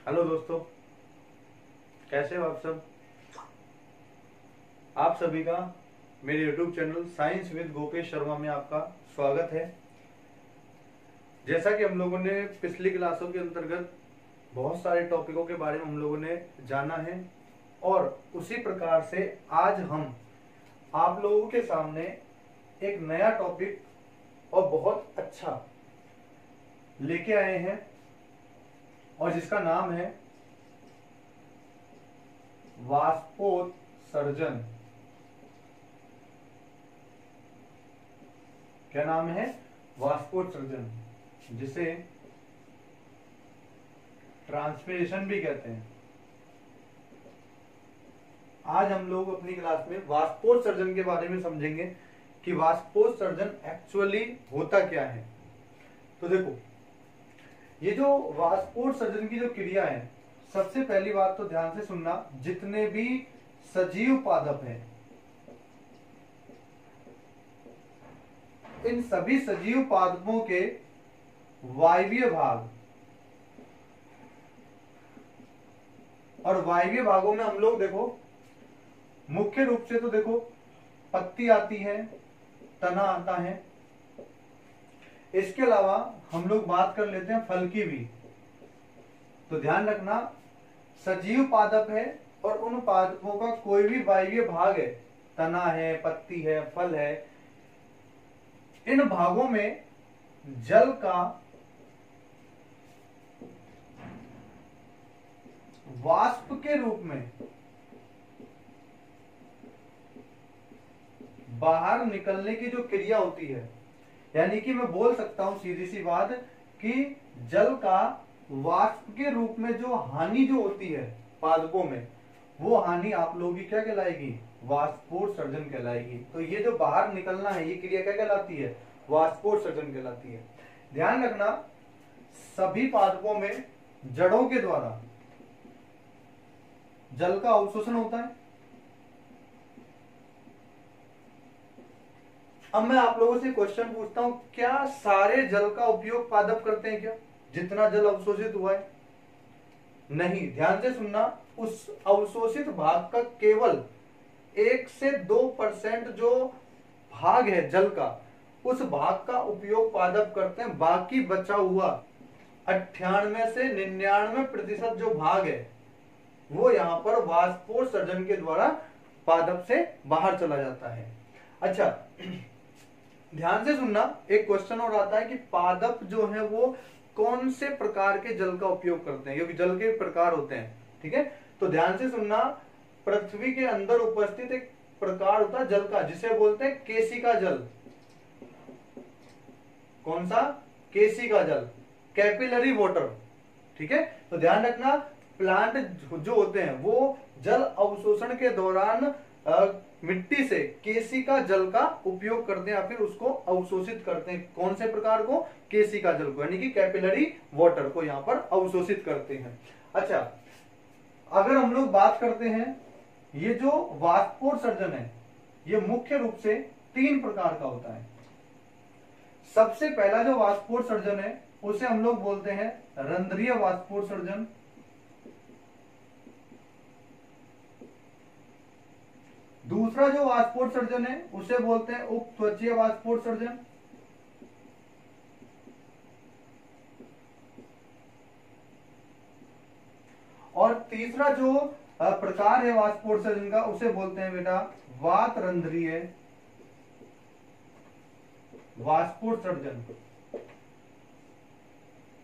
Hello दोस्तों, कैसे हो आप सब। आप सभी का मेरे YouTube channel science with Gopesh Sharma में आपका स्वागत है। जैसा कि हम लोगों ने पिछली क्लासों के अंतर्गत बहुत सारे टॉपिकों के बारे में हम लोगों ने जाना है और उसी प्रकार से आज हम आप लोगों के सामने एक नया टॉपिक और बहुत अच्छा लेके आए हैं और जिसका नाम है वाष्पोत्सर्जन। क्या नाम है? वाष्पोत्सर्जन, जिसे ट्रांसपिरेशन भी कहते हैं। आज हम लोग अपनी क्लास में वाष्पोत्सर्जन के बारे में समझेंगे कि वाष्पोत्सर्जन एक्चुअली होता क्या है। तो देखो, ये जो वाष्पोत्सर्जन की जो क्रिया है, सबसे पहली बात तो ध्यान से सुनना, जितने भी सजीव पादप हैं, इन सभी सजीव पादपों के वायवीय भाग, और वायवीय भागों में हम लोग देखो मुख्य रूप से तो देखो पत्ती आती है, तना आता है। इसके अलावा हम लोग बात कर लेते हैं फल की भी। तो ध्यान रखना, सजीव पादप है और उन पादपों का कोई भी वायवीय भाग है, तना है, पत्ती है, फल है, इन भागों में जल का वाष्प के रूप में बाहर निकलने की जो क्रिया होती है, यानी कि मैं बोल सकता हूं सीधी सी बात कि जल का वाष्प के रूप में जो हानि जो होती है पादपों में, वो हानि आप लोगों की क्या कहलाएगी? वाष्पोत्सर्जन कहलाएगी। तो ये जो बाहर निकलना है, ये क्रिया क्या कहलाती है? वाष्पोत्सर्जन कहलाती है। ध्यान रखना, सभी पादपों में जड़ों के द्वारा जल का अवशोषण होता है। अब मैं आप लोगों से क्वेश्चन पूछता हूं, क्या सारे जल का उपयोग पादप करते हैं? क्या जितना जल अवशोषित हुआ है? नहीं। ध्यान से सुनना, उस अवशोषित भाग का केवल 1 से 2% जो भाग है जल का, उस भाग का उपयोग पादप करते हैं। बाकी बचा हुआ 98 से 99% जो भाग है, वो यहाँ पर वाष्पोत्सर्जन के द्वारा पादप से बाहर चला जाता है। अच्छा, ध्यान से सुनना, एक क्वेश्चन और आता है कि पादप जो है वो कौन से प्रकार के जल का उपयोग करते हैं, क्योंकि जल के प्रकार होते हैं। ठीक है, तो ध्यान से सुनना, पृथ्वी के अंदर उपस्थित एक प्रकार होता है जल का, जिसे बोलते हैं केशिका जल। कौन सा? केशिका जल, कैपिलरी वाटर। ठीक है, तो ध्यान रखना, प्लांट जो होते हैं वो जल अवशोषण के दौरान मिट्टी से केशिका जल का उपयोग करते हैं या फिर उसको अवशोषित करते हैं। कौन से प्रकार को? केशिका जल को, यानी कि कैपिलरी वाटर को यहाँ पर अवशोषित करते हैं। अच्छा, अगर हम लोग बात करते हैं, ये जो वाष्पोत्सर्जन है, ये मुख्य रूप से 3 प्रकार का होता है। सबसे पहला जो वाष्पोत्सर्जन है, उसे हम लोग बोलते हैं रंध्रीय वाष्पोत्सर्जन। दूसरा जो वाष्पोत्सर्जन है, उसे बोलते हैं उपत्वचीय वाष्पोत्सर्जन। और तीसरा जो प्रकार है वाष्पोत्सर्जन का, उसे बोलते हैं बेटा वातरंध्रीय वाष्पोत्सर्जन।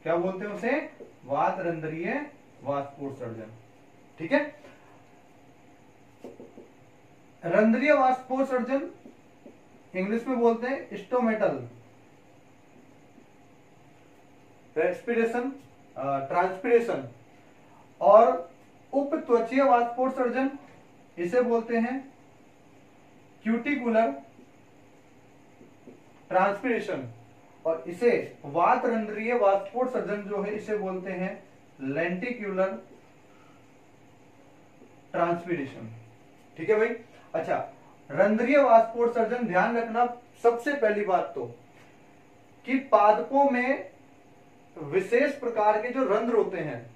क्या बोलते हैं उसे? वातरंध्रीय वाष्पोत्सर्जन। ठीक है, रंध्रीय वाष्पोत्सर्जन इंग्लिश में बोलते हैं स्टोमेटल रेस्पिरेशन ट्रांसपिरेशन। और उपत्वचीय वाष्पोत्सर्जन, इसे बोलते हैं क्यूटिकुलर ट्रांसपिरेशन। और इसे वातरंध्रीय वाष्पोत्सर्जन जो है, इसे बोलते हैं लेंटिक्यूलर ट्रांसपिरेशन। ठीक है भाई। अच्छा, रंध्रीय वाष्पोत्सर्जन, ध्यान रखना, सबसे पहली बात तो कि पादपों में विशेष प्रकार के जो रंध्र होते हैं,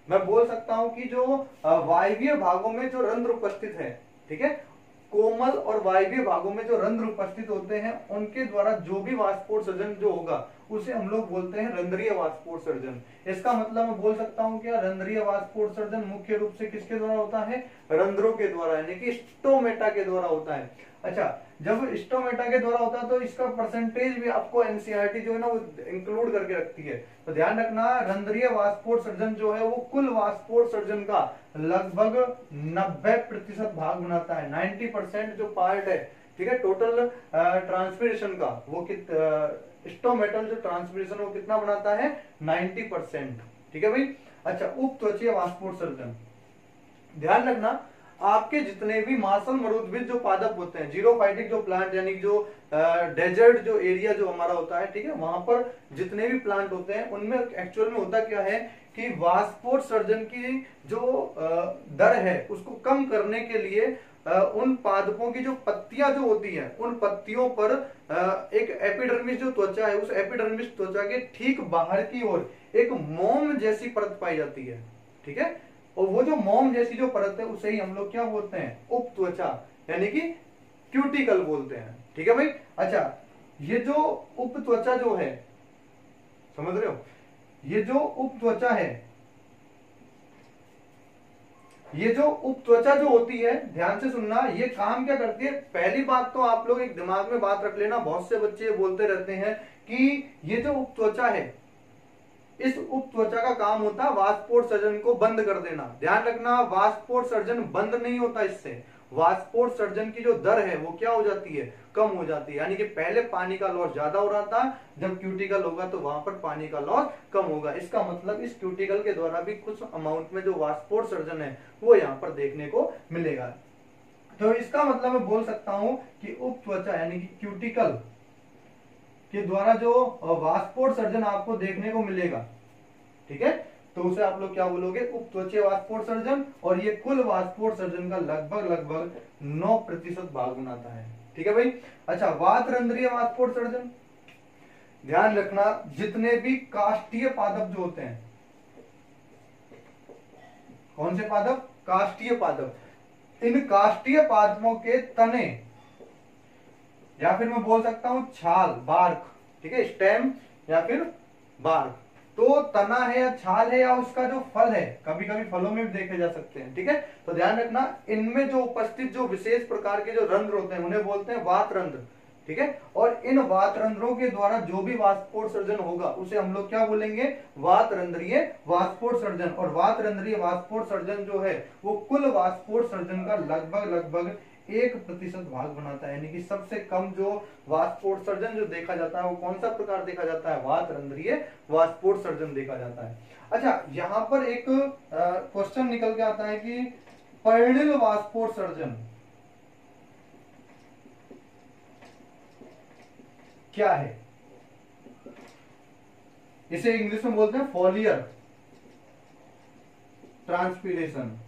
मैं बोल सकता हूं कि जो वायवीय भागों में जो रंध्र उपस्थित है, ठीक है, कोमल और वायवीय भागों में जो रंध्र उपस्थित होते हैं उनके द्वारा जो भी वाष्पोत्सर्जन जो होगा उसे हम लोग बोलते हैं रंध्रीय वाष्पोत्सर्जन। इसका मतलब मैं बोल सकता हूं क्या, रंध्रीय वाष्पोत्सर्जन मुख्य रूप से किसके द्वारा होता है, रंध्रों के द्वारा, यानी कि स्टोमेटा के द्वारा होता है। अच्छा, जब स्टोमेटा के द्वारा होता है तो इसका परसेंटेज भी आपको एनसीईआरटी जो है ना वो इंक्लूड करके रखती है। तो ध्यान रखना, रंध्रीय वाष्पोत्सर्जन जो है वो कुल वाष्पोत्सर्जन का लगभग 90% भाग बनाता है। 90% जो पार्ट है, ठीक है, टोटल ट्रांसपिरेशन का, वो स्टोमेटल जो ट्रांसपिरेशन वो कितना बनाता है, 90%। ठीक है भाई। अच्छा, उपत्वचीय वाष्पोत्सर्जन, ध्यान रखना आपके जितने भी मासल मरुद्भिद जो पादप होते हैं, जीरोफाइटिक जो प्लांट, यानी जो डेजर्ट जो एरिया जो हमारा होता है, ठीक है, वहां पर जितने भी प्लांट होते हैं उनमें एक्चुअल में होता क्या है कि वाष्पोत्सर्जन की जो दर है उसको कम करने के लिए उन पादपों की जो पत्तियां जो होती हैं उन पत्तियों पर एक एपिडर्मिस जो त्वचा है, उस एपिडर्मिस त्वचा के ठीक बाहर की ओर एक मोम जैसी परत पाई जाती है। ठीक है, और वो जो मोम जैसी जो परत है उसे ही हम लोग क्या बोलते हैं, उपत्वचा, यानी कि क्यूटिकल बोलते हैं। ठीक है भाई। अच्छा, ये जो उपत्वचा जो है, समझ रहे हो, ये जो उपत्वचा है, ये जो उपत्वचा जो होती है, ध्यान से सुनना, ये काम क्या करती है। पहली बात तो आप लोग एक दिमाग में बात रख लेना, बहुत से बच्चे बोलते रहते हैं कि ये जो उपत्वचा है, इस उपत्वचा का काम होता है वाष्पोत्सर्जन को बंद कर देना। ध्यान रखना, वाष्पोत्सर्जन बंद नहीं होता इससे, वाष्पोत्सर्जन की जो दर है वो क्या हो जाती है, कम हो जाती है। यानी कि पहले पानी का लॉस ज्यादा हो रहा था, जब क्यूटिकल होगा तो वहां पर पानी का लॉस कम होगा। इसका मतलब इस क्यूटिकल के द्वारा भी कुछ अमाउंट में जो वाष्पोत्सर्जन है वो यहाँ पर देखने को मिलेगा। तो इसका मतलब मैं बोल सकता हूं कि उपत्वचा यानी कि क्यूटिकल के द्वारा जो वाष्पोत्सर्जन आपको देखने को मिलेगा, ठीक है, तो उसे आप लोग क्या बोलोगे, उपत्वचीय वाष्पोत्सर्जन। और ये कुल वाष्पोत्सर्जन का लगभग 9% भाग बनाता है। ठीक है भाई। अच्छा, वातरंध्रीय वाष्पोत्सर्जन, ध्यान रखना, जितने भी काष्ठीय पादप जो होते हैं, कौन से पादप, काष्ठीय पादप, इन काष्ठीय पादपों के तने, या फिर मैं बोल सकता हूं छाल, बार्क, ठीक है, स्टेम या फिर बार्क, तो तना है या छाल है या उसका जो फल है, कभी कभी फलों में भी देखे जा सकते हैं। ठीक है, तो ध्यान रखना, इनमें जो उपस्थित जो विशेष प्रकार के जो रंध्र होते हैं उन्हें बोलते हैं वातरंध्र। ठीक है, और इन वातरंध्रों के द्वारा जो भी वाष्पोत्सर्जन होगा उसे हम लोग क्या बोलेंगे, वातरंध्रीय वाष्पोत्सर्जन। और वातरंध्रीय वाष्पोत्सर्जन जो है वो कुल वाष्पोत्सर्जन का लगभग 1% भाग बनाता है। यानी कि सबसे कम जो वाष्पोत्सर्जन जो देखा जाता है वो कौन सा प्रकार देखा जाता है, वातरंध्रीय वाष्पोत्सर्जन देखा जाता है। अच्छा, यहां पर एक क्वेश्चन निकल के आता है कि पर्णिल वाष्पोत्सर्जन क्या है। इसे इंग्लिश में बोलते हैं फॉलियर ट्रांसपीरेशन।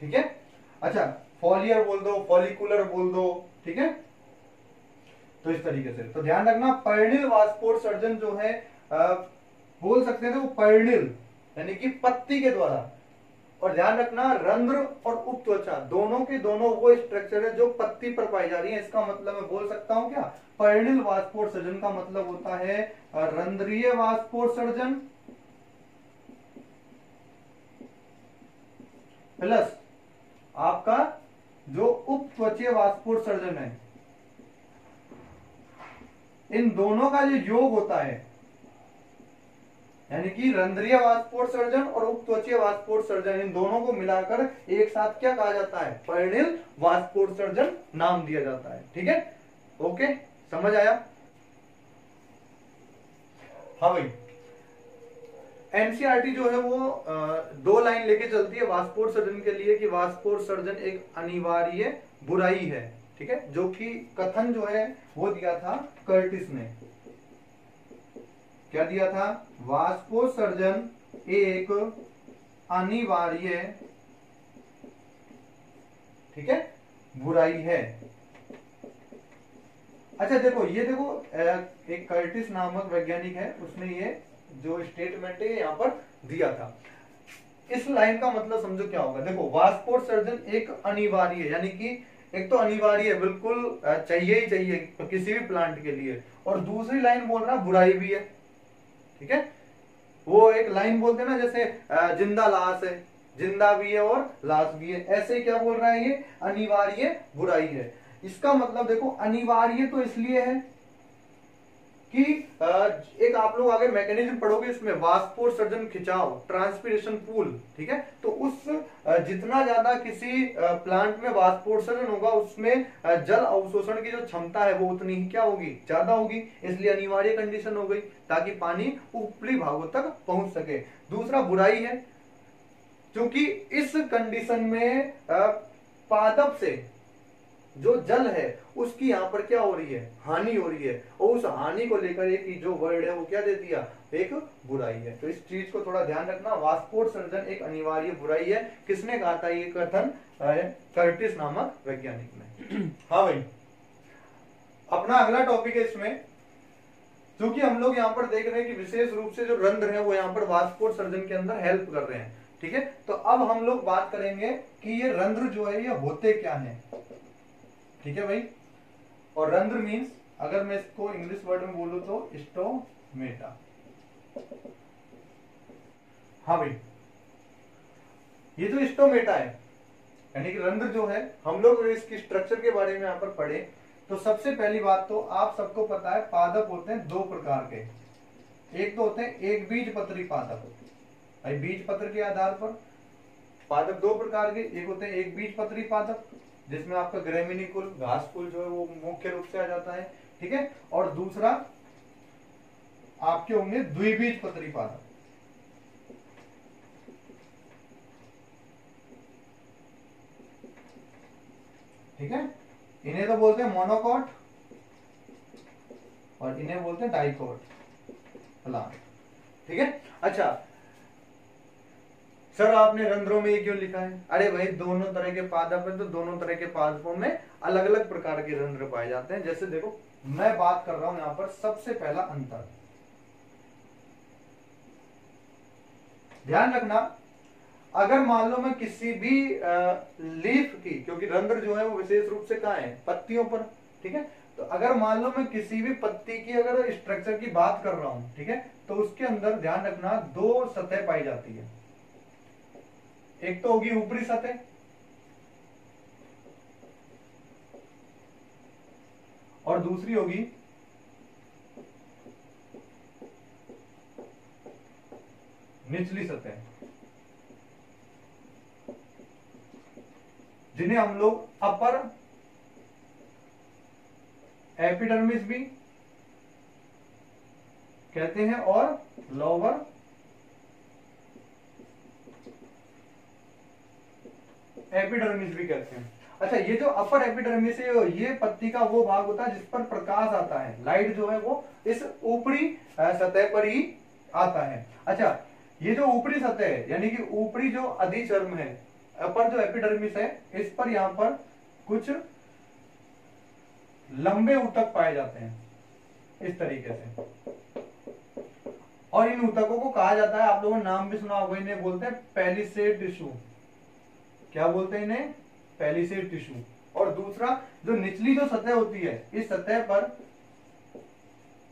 ठीक है, अच्छा, फॉलियर बोल दो, फॉलिकुलर बोल दो, ठीक है, तो इस तरीके से। तो ध्यान रखना, पर्णिल वाष्पोत्सर्जन जो है बोल सकते हैं तो वो पर्णिल यानी कि पत्ती के द्वारा। और ध्यान रखना, रंध्र और उपत्वचा दोनों के दोनों वो स्ट्रक्चर है जो पत्ती पर पाई जा रही है। इसका मतलब मैं बोल सकता हूं क्या, पर्णिल वाष्पोत्सर्जन का मतलब होता है रंध्रीय वाष्पोत्सर्जन प्लस आपका जो उपत्वचीय वाष्पोत्सर्जन है, इन दोनों का जो योग होता है, यानी कि रंध्रीय वाष्पोत्सर्जन और उपत्वचीय वाष्पोत्सर्जन, इन दोनों को मिलाकर एक साथ क्या कहा जाता है, पर्णिल वाष्पोत्सर्जन नाम दिया जाता है। ठीक है, ओके, समझ आया। हाँ भाई, एनसीईआरटी जो है वो 2 लाइन लेके चलती है वाष्पोत्सर्जन के लिए कि वाष्पोत्सर्जन एक अनिवार्य बुराई है। ठीक है, जो कि कथन जो है वो दिया था कर्टिस ने। क्या दिया था, वाष्पोत्सर्जन एक अनिवार्य, ठीक है, बुराई है। अच्छा देखो, ये देखो एक कर्टिस नामक वैज्ञानिक है, उसने ये जो स्टेटमेंट है यहाँ पर दिया था। इस लाइन का मतलब समझो क्या होगा। देखो, वाष्पोत्सर्जन एक अनिवार्य है, यानी कि एक तो अनिवार्य है, बिल्कुल चाहिए ही चाहिए तो किसी भी प्लांट के लिए, और दूसरी लाइन बोल रहा बुराई भी है। ठीक है, वो एक लाइन बोलते हैं ना, जैसे जिंदा लाश है, जिंदा भी है और लाश भी है, ऐसे क्या बोल रहा है, ये अनिवार्य बुराई है। इसका मतलब देखो, अनिवार्य तो इसलिए है कि एक आप लोग आगे मैकेनिज्म पढ़ोगे इसमें, वाष्पोत्सर्जन खिंचाव, ट्रांसपिरेशन पूल। ठीक है, तो उस जितना ज्यादा किसी प्लांट में वाष्पोत्सर्जन होगा, उसमें जल अवशोषण की जो क्षमता है वो उतनी ही क्या होगी, ज्यादा होगी। इसलिए अनिवार्य कंडीशन हो गई, ताकि पानी ऊपरी भागों तक पहुंच सके। दूसरा बुराई है, क्योंकि इस कंडीशन में पादप से जो जल है उसकी यहाँ पर क्या हो रही है, हानि हो रही है, और उस हानि को लेकर एक जो वर्ड है वो क्या दे दिया, एक बुराई है। तो इस चीज को थोड़ा ध्यान रखना, वाष्पोत्सर्जन एक अनिवार्य बुराई है। किसने कहा था ये कथन, कर्टिस नामक वैज्ञानिक ने। हाँ भाई, अपना अगला टॉपिक है इसमें, क्योंकि हम लोग यहाँ पर देख रहे हैं कि विशेष रूप से जो रंध्र है वो यहाँ पर वाष्पोत्सर्जन के अंदर हेल्प कर रहे हैं। ठीक है, तो अब हम लोग बात करेंगे कि ये रंध्र जो है ये होते क्या है। ठीक है भाई, और रंध्र मीन्स, अगर मैं इसको इंग्लिश वर्ड में बोलूं तो स्टोमेटा। हाँ भाई, ये जो स्टोमेटा है यानी कि रंध्र जो है, हम लोग इसकी स्ट्रक्चर के बारे में यहाँ पर पढ़े तो सबसे पहली बात तो आप सबको पता है, पादप होते हैं दो प्रकार के। एक तो होते हैं एक बीज पत्री पादप, भाई बीज पत्र के आधार पर पादप दो प्रकार के, एक होते हैं एक बीज पत्री पादप जिसमें आपका ग्रेमिनी कुल, घास कुल जो है वो मुख्य रूप से आ जाता है। ठीक है, और दूसरा आपके होंगे द्विबीज पत्री पादप। ठीक है, इन्हें तो बोलते हैं मोनोकॉट और इन्हें बोलते हैं डाइकॉट प्लांट। ठीक है, अच्छा सर आपने रंध्रों में ये क्यों लिखा है, अरे भाई दोनों तरह के पादप है तो दोनों तरह के पादपों में अलग अलग प्रकार के रंध्र पाए जाते हैं। जैसे देखो, मैं बात कर रहा हूं यहां पर सबसे पहला अंतर, ध्यान रखना, अगर मान लो मैं किसी भी लीफ की, क्योंकि रंध्र जो है वो विशेष रूप से कहाँ है, पत्तियों पर। ठीक है, तो अगर मान लो मैं किसी भी पत्ती की अगर स्ट्रक्चर की बात कर रहा हूं, ठीक है, तो उसके अंदर ध्यान रखना दो सतह पाई जाती है। एक तो होगी ऊपरी सतह और दूसरी होगी निचली सतह, जिन्हें हम लोग अपर एपिडर्मिस भी कहते हैं और लोअर एपिडर्मिस भी कहते हैं। अच्छा, ये जो अपर एपिडर्मिस है ये पत्ती का वो भाग होता है जिस पर प्रकाश आता है, लाइट जो है वो इस ऊपरी सतह पर ही आता है। अच्छा, ये जो ऊपरी सतह है यानी कि ऊपरी जो अधिचर्म है, अपर जो एपिडर्मिस है, इस पर यहाँ पर कुछ लंबे ऊतक पाए जाते हैं इस तरीके से, और इन ऊतकों को कहा जाता है, आप लोगों ने नाम भी सुना होगा, इन्हें बोलते हैं पैलिसेड टिश्यू। क्या बोलते हैं इन्हें, पैलिसेड टिश्यू। और दूसरा जो निचली जो सतह होती है, इस सतह पर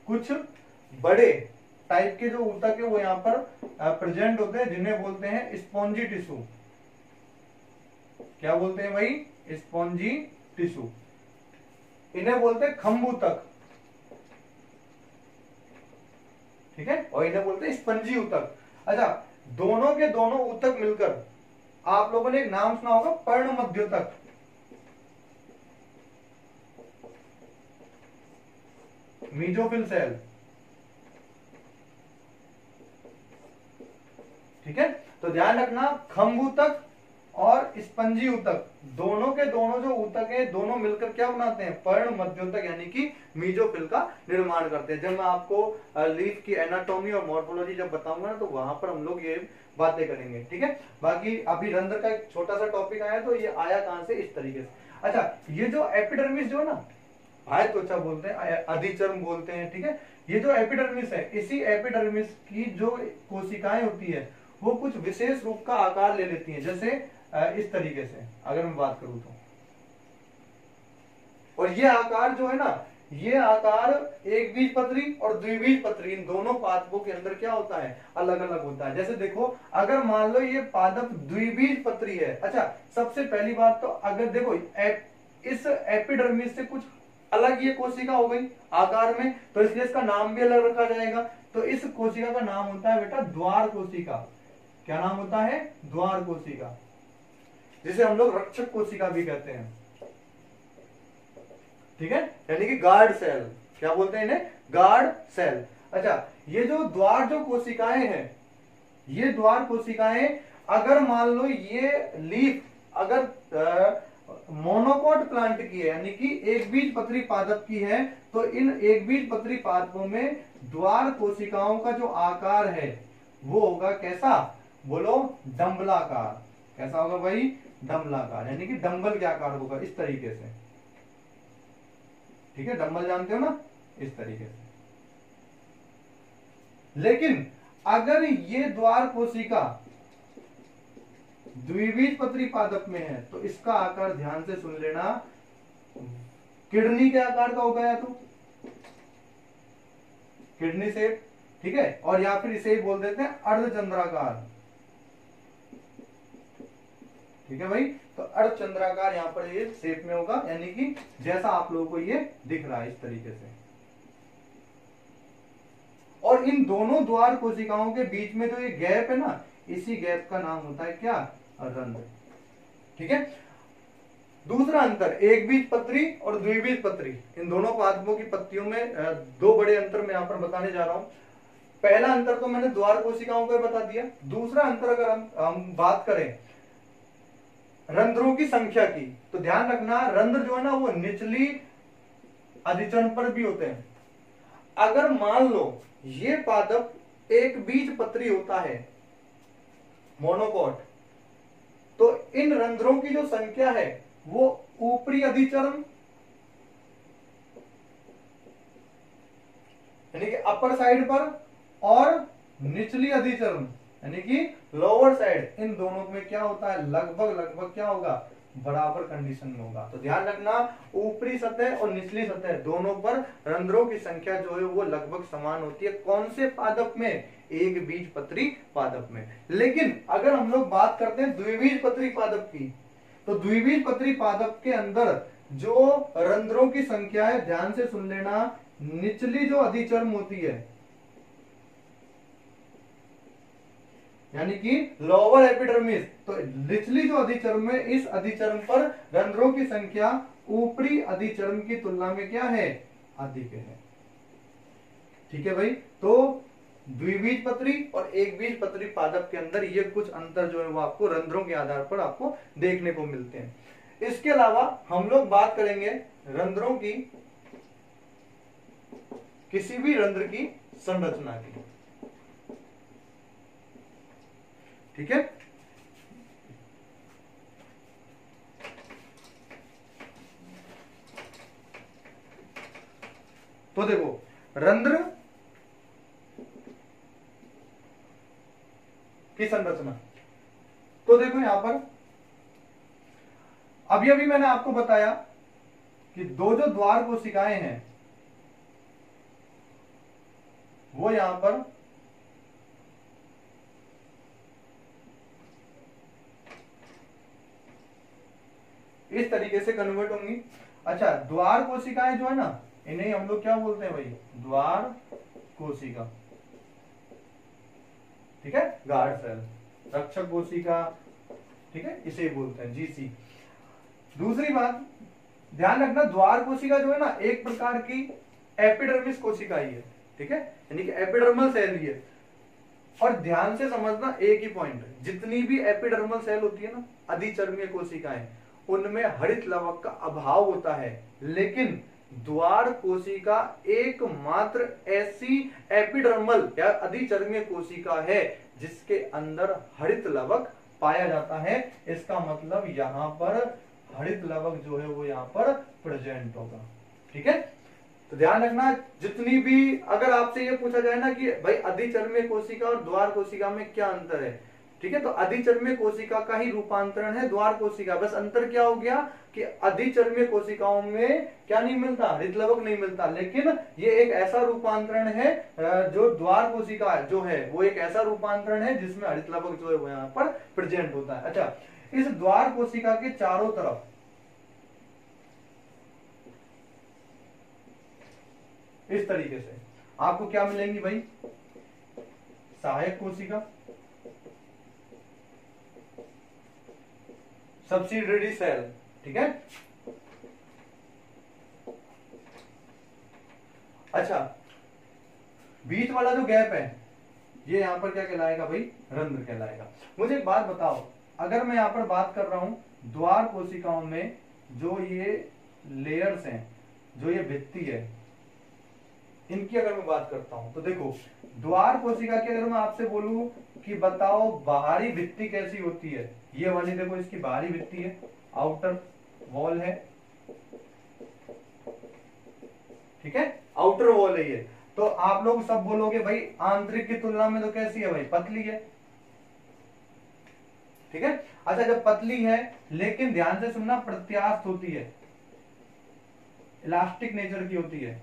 कुछ बड़े टाइप के जो ऊतक है वो यहाँ पर प्रेजेंट होते हैं, जिन्हें बोलते हैं स्पॉन्जी टिश्यू। क्या बोलते हैं भाई, स्पॉन्जी टिश्यू। इन्हें बोलते हैं खम्भ ऊतक। ठीक है, और इन्हें बोलते हैं स्पंजी ऊतक। अच्छा, दोनों के दोनों ऊतक मिलकर आप लोगों ने एक नाम सुना होगा, पर्ण मध्योतक। Mesophyll cell. ठीक है, तो ध्यान रखना, खम्भ ऊतक और स्पंजी ऊतक, दोनों के दोनों जो ऊतक है, दोनों मिलकर क्या बनाते हैं, पर्ण मध्योतक यानी कि मीजोफिल का निर्माण करते हैं। जब मैं आपको लीफ की एनाटॉमी और मॉर्फोलॉजी जब बताऊंगा ना, तो वहां पर हम लोग ये बातें करेंगे। ठीक है, बाकी अभी रंध्र का एक छोटा सा टॉपिक आया, तो ये आया कहां से, इस तरीके से। अच्छा, ये जो एपिडर्मिस जो है ना, बाह्य त्वचा बोलते हैं, अधिचर्म बोलते हैं, ठीक है। ये जो एपिडर्मिस है, इसी एपिडर्मिस की जो कोशिकाएं होती है वो कुछ विशेष रूप का आकार ले लेती हैं, जैसे इस तरीके से अगर मैं बात करूं तो। और ये आकार जो है ना, ये आकार एक बीजपत्री और द्विबीजपत्री इन दोनों पादपों के अंदर क्या होता है, अलग अलग होता है। जैसे देखो, अगर मान लो ये पादप द्विबीजपत्री है, अच्छा सबसे पहली बात तो अगर देखो इस एपिडर्मिस से कुछ अलग ये कोशिका हो गई आकार में, तो इसलिए इसका नाम भी अलग रखा जाएगा। तो इस कोशिका का नाम होता है बेटा द्वार कोशिका। क्या नाम होता है, द्वार कोशिका, जिसे हम लोग रक्षक कोशिका भी कहते हैं, ठीक है, यानी कि गार्ड सेल। क्या बोलते हैं इन्हें, गार्ड सेल। अच्छा, ये जो द्वार जो कोशिकाएं हैं, ये द्वार कोशिकाएं अगर मान लो ये लीफ अगर मोनोकोट प्लांट की है, यानी कि एक बीजपत्री पादप की है, तो इन एक बीजपत्री पादपों में द्वार कोशिकाओं का जो आकार है वो होगा कैसा, बोलो डंबलाकार। कैसा होगा भाई, डंबलाकार, यानी कि डंबल के आकार होगा इस तरीके से, ठीक है, डंबल जानते हो ना, इस तरीके से। लेकिन अगर ये द्वार कोशिका द्विबीजपत्री पादप में है तो इसका आकार ध्यान से सुन लेना, किडनी के आकार का होगा, या तो किडनी शेप, ठीक है, और या फिर इसे ही बोल देते हैं अर्धचंद्राकार, ठीक है भाई। तो अर्धचंद्राकार यहाँ पर ये शेप में होगा, यानी कि जैसा आप लोगों को ये दिख रहा है इस तरीके से। और इन दोनों द्वार कोशिकाओं के बीच में जो ये गैप है ना, इसी गैप का नाम होता है क्या, रंध्र, ठीक है। दूसरा अंतर, एक बीजपत्री और द्विबीजपत्री, इन दोनों पादपों की पत्तियों में दो बड़े अंतर मैं यहाँ पर बताने जा रहा हूं। पहला अंतर तो मैंने द्वार कोशिकाओं का बता दिया। दूसरा अंतर अगर हम बात करें रंध्रों की संख्या की, तो ध्यान रखना रंध्र जो है ना वो निचली अधिचरण पर भी होते हैं। अगर मान लो ये पादप एक बीजपत्री होता है, मोनोकोट, तो इन रंध्रों की जो संख्या है वो ऊपरी अधिचरण यानी कि अपर साइड पर और निचली अधिचरण यानी कि लोअर साइड, इन दोनों में क्या होता है, लगभग लगभग क्या होगा, बराबर कंडीशन में होगा। तो ध्यान रखना ऊपरी सतह और निचली सतह दोनों पर रंध्रों की संख्या जो है वो लगभग समान होती है। कौन से पादप में, एक बीजपत्री पादप में। लेकिन अगर हम लोग बात करते हैं द्विबीजपत्री पादप की, तो द्विबीजपत्री पादप के अंदर जो रंध्रों की संख्या है, ध्यान से सुन लेना, निचली जो अधिचर्म होती है यानी कि लोअर एपिडर्मिस, तो निचली जो अधिचर्म है, इस अधिचर्म पर रंध्रों की संख्या ऊपरी अधिचर्म की तुलना में क्या है, अधिक है, ठीक है भाई। तो द्विबीजपत्री और एक बीजपत्री पादप के अंदर ये कुछ अंतर जो है वो आपको रंध्रों के आधार पर आपको देखने को मिलते हैं। इसके अलावा हम लोग बात करेंगे रंध्रों की, किसी भी रंध्र की संरचना की, ठीक है। तो देखो रंध्र की संरचना, तो देखो यहां पर अभी अभी मैंने आपको बताया कि दो जो द्वार कोशिकाएं हैं वो यहां पर इस तरीके से कन्वर्ट होंगी। अच्छा, द्वार कोशिकाएं जो है ना, इन्हें हम लोग क्या बोलते हैं भाई, द्वार कोशिका, ठीक है, गार्ड सेल, रक्षक कोशिका, ठीक है, इसे बोलते हैं जीसी। दूसरी बात ध्यान रखना, द्वार कोशिका जो है ना एक प्रकार की एपिडर्मिस कोशिका ही है, ठीक है, यानी कि एपिडर्मल सेल ही है। और ध्यान से समझना एक ही पॉइंट, जितनी भी एपिडर्मल सेल होती है ना, अधिचर्मीय कोशिकाएं, उनमें हरित लवक का अभाव होता है। लेकिन द्वार कोशिका एकमात्र ऐसी एपिडर्मल या अधिचर्मीय कोशिका है जिसके अंदर हरित लवक पाया जाता है। इसका मतलब यहां पर हरित लवक जो है वो यहां पर प्रेजेंट होगा, ठीक है। तो ध्यान रखना, जितनी भी अगर आपसे ये पूछा जाए ना कि भाई अधिचर्म्य कोशिका और द्वार कोशिका में क्या अंतर है, ठीक है, तो अधिचर्म्य कोशिका का ही रूपांतरण है द्वार कोशिका। बस अंतर क्या हो गया कि अधिचर्म्य कोशिकाओं में क्या नहीं मिलता, हरितलवक नहीं मिलता, लेकिन ये एक ऐसा रूपांतरण है जो द्वार कोशिका जो है वो एक ऐसा रूपांतरण है जिसमें हरितलवक जो है वो यहाँ पर प्रेजेंट होता है। अच्छा, इस द्वार कोशिका के चारों तरफ इस तरीके से आपको क्या मिलेंगी भाई, सहायक कोशिका, सब्सिडियरी सेल, ठीक है। अच्छा, बीच वाला जो गैप है ये यहां पर क्या कहलाएगा भाई, रंध्र कहलाएगा। मुझे एक बात बताओ, अगर मैं यहां पर बात कर रहा हूं द्वार कोशिकाओं में जो ये लेयर्स हैं, जो ये भित्ति है, इनकी अगर मैं बात करता हूं तो देखो, द्वार कोशिका की अगर मैं आपसे बोलूं कि बताओ बाहरी भित्ति कैसी होती है, ये वाली देखो इसकी बाहरी भित्ति है, आउटर वॉल है, ठीक है, आउटर वॉल है ये। तो आप लोग सब बोलोगे भाई आंतरिक की तुलना में तो कैसी है भाई, पतली है, ठीक है। अच्छा, जब पतली है लेकिन ध्यान से सुनना, प्रत्यास्थ होती है, इलास्टिक नेचर की होती है,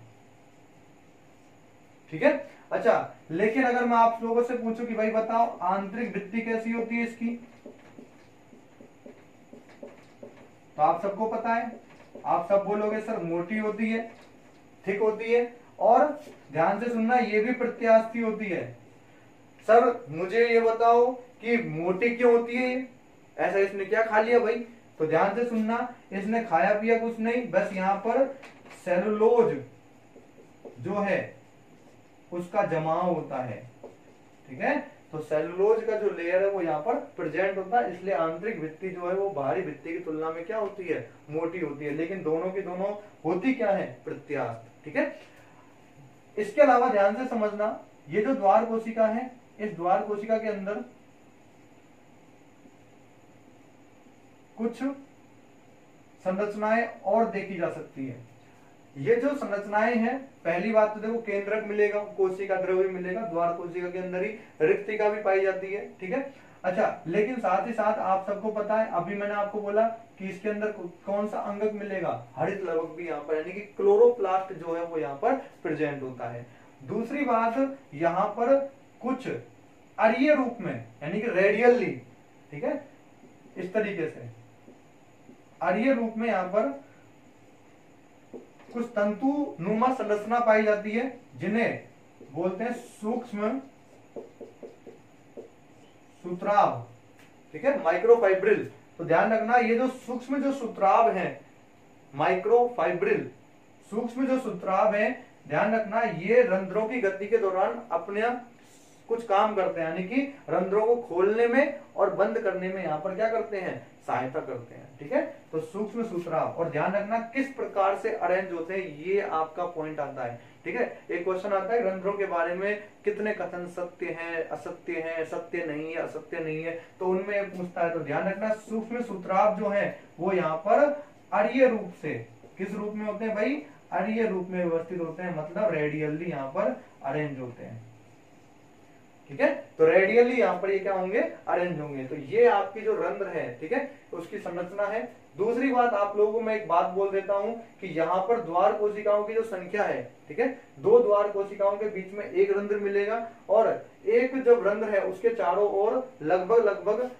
ठीक है। अच्छा, लेकिन अगर मैं आप लोगों से पूछूं कि भाई बताओ आंतरिक भित्ति कैसी होती है इसकी, तो आप सबको पता है, आप सब बोलोगे सर मोटी होती है, थिक होती है, और ध्यान से सुनना ये भी प्रत्यास्थी होती है। सर मुझे ये बताओ कि मोटी क्यों होती है ये, ऐसा इसने क्या खा लिया भाई, तो ध्यान से सुनना, इसने खाया पिया कुछ नहीं, बस यहां पर सेलुलोज जो है उसका जमाव होता है, ठीक है। तो सेलुलोज का जो लेयर है वो यहाँ पर प्रेजेंट होता है, इसलिए आंतरिक भित्ति जो है वो बाहरी भित्ति की तुलना में क्या होती है, मोटी होती है, लेकिन दोनों की दोनों होती क्या है, प्रत्यास्थ, ठीक है। इसके अलावा ध्यान से समझना, ये जो द्वार कोशिका है, इस द्वार कोशिका के अंदर कुछ संरचनाएं और देखी जा सकती है। ये जो संरचनाएं हैं, पहली बात तो देखो केंद्रक मिलेगा, कोशिका द्रव्य मिलेगा, द्वार कोशिका के अंदर ही रिक्तिका भी पाई जाती है, ठीक है। अच्छा, लेकिन साथ ही साथ आप सबको पता है, अभी मैंने आपको बोला कि इसके अंदर कौन सा अंगक मिलेगा, हरित लवक भी यहाँ पर, यानी कि क्लोरोप्लास्ट जो है वो यहाँ पर प्रेजेंट होता है। दूसरी बात, यहाँ पर कुछ अरीय रूप में, यानी कि रेडियली, ठीक है, इस तरीके से अरीय रूप में यहाँ पर कुछ तंतु नुमा संरचना पाई जाती है, जिन्हें बोलते हैं सूक्ष्म सूत्राव, ठीक है, माइक्रोफाइब्रिल। तो ध्यान रखना, ये जो सूक्ष्म जो सूत्राव है, माइक्रोफाइब्रिल, सूक्ष्म जो सूत्राव है, ध्यान रखना ये रंध्रों की गति के दौरान अपने कुछ काम करते हैं, यानी कि रंध्रों को खोलने में और बंद करने में यहाँ पर क्या करते हैं, सहायता करते हैं, ठीक है। तो सूक्ष्म सूत्राव, और ध्यान रखना किस प्रकार से अरेंज होते हैं, ये आपका पॉइंट आता है, ठीक है। एक क्वेश्चन आता है रंध्रों के बारे में कितने कथन सत्य हैं, असत्य हैं, सत्य नहीं है, असत्य नहीं है, तो उनमें पूछता है। तो ध्यान रखना सूक्ष्म सूत्राव जो है वो यहाँ पर अरीय रूप से, किस रूप में होते हैं भाई, अरीय रूप में व्यवस्थित होते हैं, मतलब रेडियली यहाँ पर अरेंज होते हैं, ठीक है। तो रेडियली यहाँ पर ये क्या होंगे, अरेंज होंगे। तो ये आपकी जो रंध्र है, ठीक है, उसकी संरचना है। दूसरी बात आप लोगों को मैं एक बात बोल देता हूं कि यहाँ पर द्वार कोशिकाओं की जो संख्या है, ठीक है, दो द्वार कोशिकाओं के बीच में एक रंध्र मिलेगा, और एक जब रंध्र है उसके चारों ओर लगभग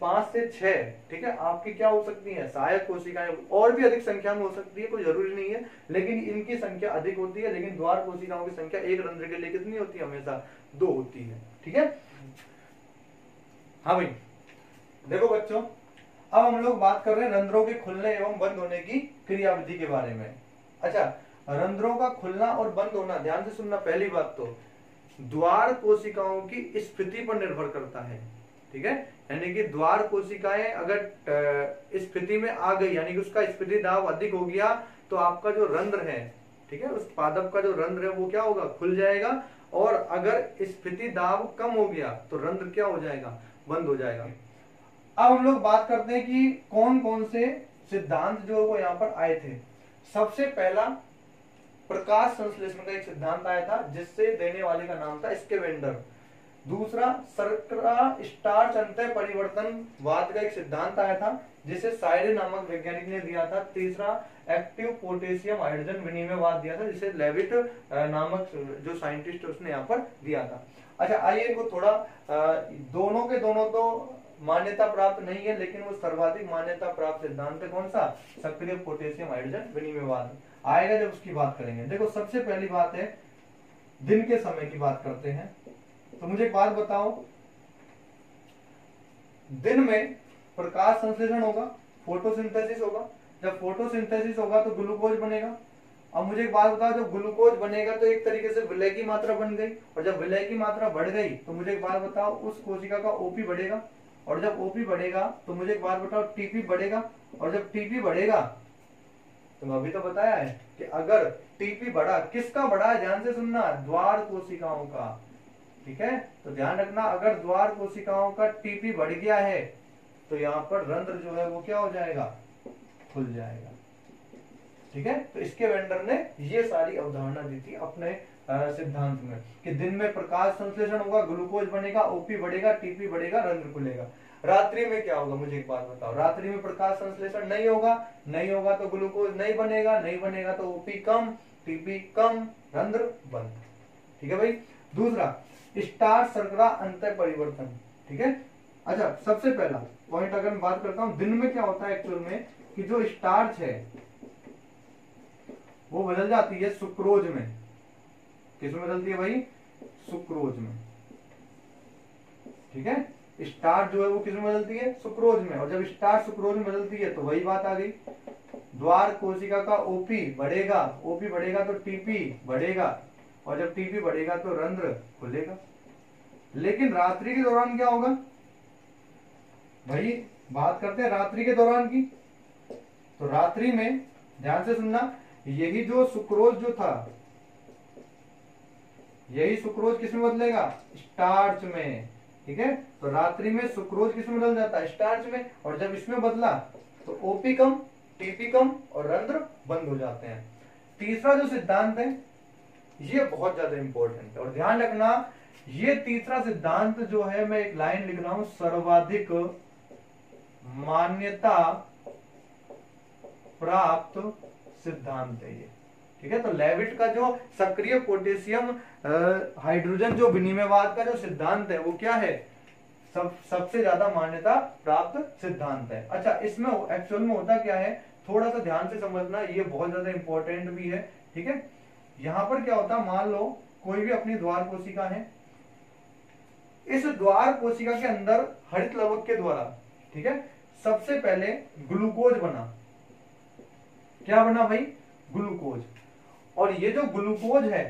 5 से 6, ठीक है, आपकी क्या हो सकती है, सहायक कोशिकाएं, और भी अधिक संख्या में हो सकती है, कोई जरूरी नहीं है, लेकिन इनकी संख्या अधिक होती है। लेकिन द्वार कोशिकाओं की संख्या एक रंध्र के लिए कितनी होती है, हमेशा 2 होती है, ठीक है। हाँ भाई, देखो बच्चों, अब हम लोग बात कर रहे हैं रंध्रों के खुलने एवं बंद होने की क्रियाविधि के बारे में। अच्छा, रंध्रों का खुलना और बंद होना, ध्यान से सुनना, पहली बात तो द्वार कोशिकाओं की स्थिति पर निर्भर करता है, ठीक है, यानी कि द्वार कोशिकाएं अगर स्थिति में आ गई, यानी कि उसका स्फीति दाब अधिक हो गया, तो आपका जो रंध्र है, ठीक है, उस पादप का जो रंध्र है वो क्या होगा, खुल जाएगा, और अगर स्फीति दाब कम हो गया तो रंध्र क्या हो जाएगा, बंद हो जाएगा। अब हम लोग बात करते हैं कि कौन कौन से सिद्धांत जो वो यहाँ पर आए थे। सबसे पहला प्रकाश संश्लेषण का एक सिद्धांत आया था जिससे देने वाले का नाम था स्केवेंडर। दूसरा शर्करा स्टार्च अंतः परिवर्तनवाद का एक सिद्धांत आया था जिसे साइडे नामक वैज्ञानिक ने दिया था। तीसरा एक्टिव पोटेशियम हाइड्रोजन विनिमयवाद दिया था जिसे लेविट नामक जो साइंटिस्ट उसने यहाँ पर दिया था। अच्छा आइए इनको थोड़ा दोनों के दोनों तो मान्यता प्राप्त नहीं है लेकिन वो सर्वाधिक मान्यता प्राप्त सिद्धांत है कौन सा, सक्रिय पोटेशियम हाइड्रोजन विनिमयवाद आएगा जब उसकी बात करेंगे। देखो सबसे पहली बात है दिन के समय की बात करते हैं। तो मुझे एक बात बताओ, दिन में प्रकाश संश्लेषण होगा, फोटोसिंथेसिस होगा। जब फोटोसिंथेसिस होगा तो ग्लूकोज बनेगा। अब मुझे एक बात बताओ, जब ग्लूकोज बनेगा तो एक तरीके से विलय की मात्रा बन गई, और जब विलय की मात्रा बढ़ गई तो मुझे एक बात बताओ उस कोशिका का ओपी बढ़ेगा, और जब ओपी बढ़ेगा तो मुझे एक बात बताओ टीपी बढ़ेगा, और जब टीपी बढ़ेगा तो अभी तो बताया है कि अगर टीपी बढ़ा, किसका बढ़ा है ध्यान से सुनना, द्वार कोशिकाओं का। ठीक है, तो ध्यान रखना अगर द्वार कोशिकाओं का टीपी बढ़ गया है तो यहाँ पर रंध्र जो है वो क्या हो जाएगा, खुल जाएगा। ठीक है, तो इसके वेंडर ने ये सारी अवधारणा दी थी अपने सिद्धांत में कि दिन में प्रकाश संश्लेषण होगा, ग्लूकोज बनेगा, ओपी बढ़ेगा, टीपी बढ़ेगा, रंध्र खुलेगा। रात्रि में क्या होगा मुझे एक बात बताओ, रात्रि में प्रकाश संश्लेषण नहीं होगा, नहीं होगा तो ग्लूकोज नहीं बनेगा, नहीं बनेगा तो ओपी कम, टीपी कम, रंध्र बंद। ठीक है भाई। दूसरा स्टार्च शर्करा अंतर परिवर्तन। ठीक है, अच्छा सबसे पहला पॉइंट अगर मैं बात करता हूं, दिन में क्या होता है एक्चुअल में कि जो स्टार्च है वो बदल जाती है सुक्रोज में। किसमें बदलती है भाई, सुक्रोज में। ठीक है, स्टार्च जो है वो किसमें बदलती है, सुक्रोज में। और जब स्टार्च सुक्रोज में बदलती है तो वही बात आ गई, द्वार कोशिका का ओपी बढ़ेगा, ओपी बढ़ेगा तो टीपी बढ़ेगा, और जब टीपी बढ़ेगा तो रंध्र खुलेगा। लेकिन रात्रि के दौरान क्या होगा भाई, बात करते हैं रात्रि के दौरान की। तो रात्रि में ध्यान से सुनना, यही जो सुक्रोज जो था, यही सुक्रोज किसमें बदलेगा, स्टार्च में। ठीक है, तो रात्रि में सुक्रोज किसमें बदल जाता है, स्टार्च में, और जब इसमें बदला तो ओपी कम, टीपी कम और रंध्र बंद हो जाते हैं। तीसरा जो सिद्धांत है ये बहुत ज्यादा इंपॉर्टेंट है, और ध्यान रखना ये तीसरा सिद्धांत जो है, मैं एक लाइन लिख रहा हूं, सर्वाधिक मान्यता प्राप्त सिद्धांत है ये। ठीक है, तो लेविट का जो सक्रिय पोटेशियम हाइड्रोजन जो विनिमयवाद का जो सिद्धांत है वो क्या है, सबसे ज्यादा मान्यता प्राप्त सिद्धांत है। अच्छा इसमें एक्चुअल में होता क्या है, थोड़ा सा ध्यान से समझना, ये बहुत ज्यादा इंपॉर्टेंट भी है। ठीक है, यहां पर क्या होता है, मान लो कोई भी अपनी द्वार कोशिका है, इस द्वार कोशिका के अंदर हरित लवक के द्वारा, ठीक है, सबसे पहले ग्लूकोज बना। क्या बना भाई, ग्लूकोज। और ये जो ग्लूकोज है